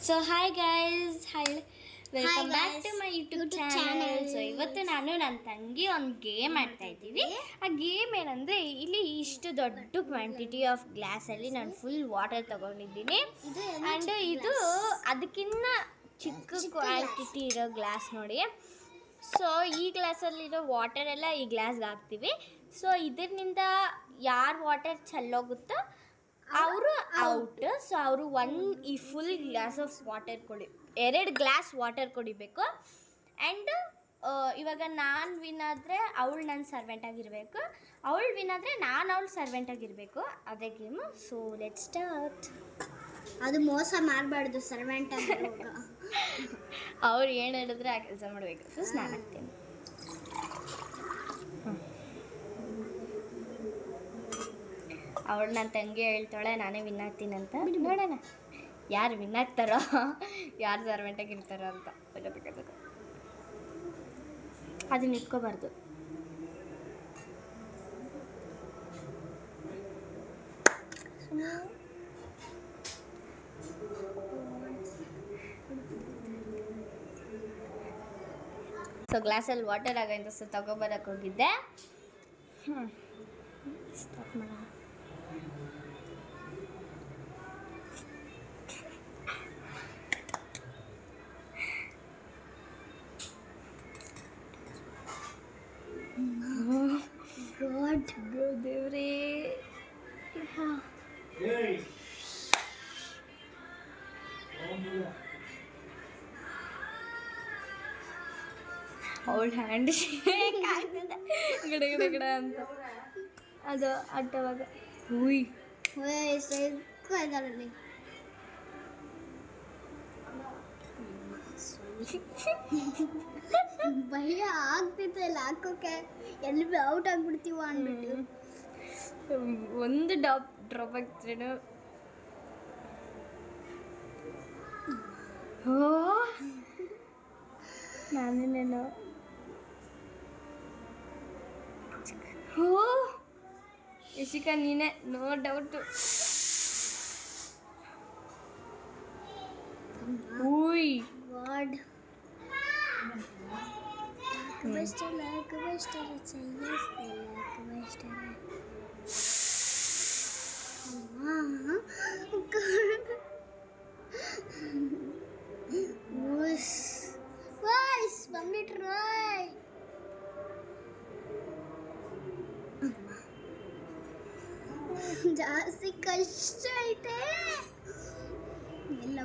So hi guys, welcome back to my YouTube channel. So ಇವತ್ತು ನಾನು ನನ್ನ ತಂಗಿ ಒಂದು ಗೇಮ್ ಆಡ್ತಾ ಇದ್ದೀವಿ. ಆ ಗೇಮ್ ಏನಂದರೆ, ಇಲ್ಲಿ ಇಷ್ಟು ದೊಡ್ಡ ಕ್ವಾಂಟಿಟಿ ಆಫ್ ಗ್ಲಾಸಲ್ಲಿ ನಾನು ಫುಲ್ ವಾಟರ್ ತೊಗೊಂಡಿದ್ದೀನಿ. ಆ್ಯಂಡ್ ಇದು ಅದಕ್ಕಿಂತ ಚಿಕ್ಕ ಕ್ವಾಂಟಿಟಿ ಇರೋ ಗ್ಲಾಸ್ ನೋಡಿ. ಸೊ ಈ ಗ್ಲಾಸಲ್ಲಿರೋ ವಾಟರ್ ಎಲ್ಲ ಈ ಗ್ಲಾಸ್ಗೆ ಹಾಕ್ತೀವಿ. ಸೊ ಇದರಿಂದ ಯಾರು ವಾಟರ್ ಚೆಲ್ಲೋಗುತ್ತೋ ಅವರು ಔಟ್. ಸೊ ಅವರು ಈ full glass of water 2 glass water ಕುಡಿಬೇಕು. ಆ್ಯಂಡ್ ಇವಾಗ ನಾನು ವಿನ್ ಆದರೆ ಅವಳು ನನ್ನ ಸರ್ವೆಂಟ್ ಆಗಿರಬೇಕು, ಅವಳು ವಿನ್ ಆದರೆ ನಾನು ಅವಳು ಸರ್ವೆಂಟ್ ಆಗಿರಬೇಕು. ಅದೇ ಗೇಮು. So let start. ಅದು ಮೋಸ ಮಾಡಬಾರ್ದು ಸರ್ವೆಂಟ್ ಆಗಿರುವಾಗ. ಅವ್ರು ಏನು ಹೇಳಿದ್ರೆ ಆ ಕೆಲಸ ಮಾಡಬೇಕು. ಫಸ್ಟ್ ನಾನು ಹಾಕ್ತೀನಿ. ಅವಳು ನನ್ನ ತಂಗಿ ಹೇಳ್ತಾಳೆ ನಾನೇ ವಿನ್ ಆಗ್ತೀನಿ ಅಂತ. ನೋಡೋಣ ಯಾರು ವಿನ್ ಆಗ್ತಾರೋ, ಯಾರು ಸರ್ವೆಂಟಾಗಿರ್ತಾರೋ ಅಂತ. ಅದನ್ನ ಇಟ್ಕೋಬಾರ್ದು. ಸೊ ಗ್ಲಾಸಲ್ಲಿ ವಾಟರ್ ಆಗಂತ ಸೊ ತಗೊಬರಕ್ಕೆ ಹೋಗಿದ್ದೆ. ಸ್ಟಾರ್ಟ್ ಮಾಡೋಣ. ದೇವ್ರೇ, ಅವಳ ಹ್ಯಾಂಡ್ ಶೇಕ್ ಆಗ್ತದೆ ಗಿಡ ಗಿಡ ಗಿಡ ಅಂತ. ಅದು ಅಡ್ಡವಾಗ ಹುಯ್ ಭಯ ಆಗ್ತಿತ್ತು ಎಲ್ಲ ಹಾಕೋಕೆ, ಎಲ್ಲಿ ಔಟ್ ಆಗ್ಬಿಡ್ತೀವ ಅಂದ್ಬಿಟ್ಟು. ಒಂದು ಡ್ರಾಪ್ ಆಗ್ತಿರೇನು. ನಾನೇನೇನು ಯಶಿಕಾ ನೀನೆ, ನೋ ಡೌಟು. ಉಯ್ ಗಾಡ್. ಜಾಸ್ತಿ ಕಷ್ಟ ಐತೆ ಎಲ್ಲ.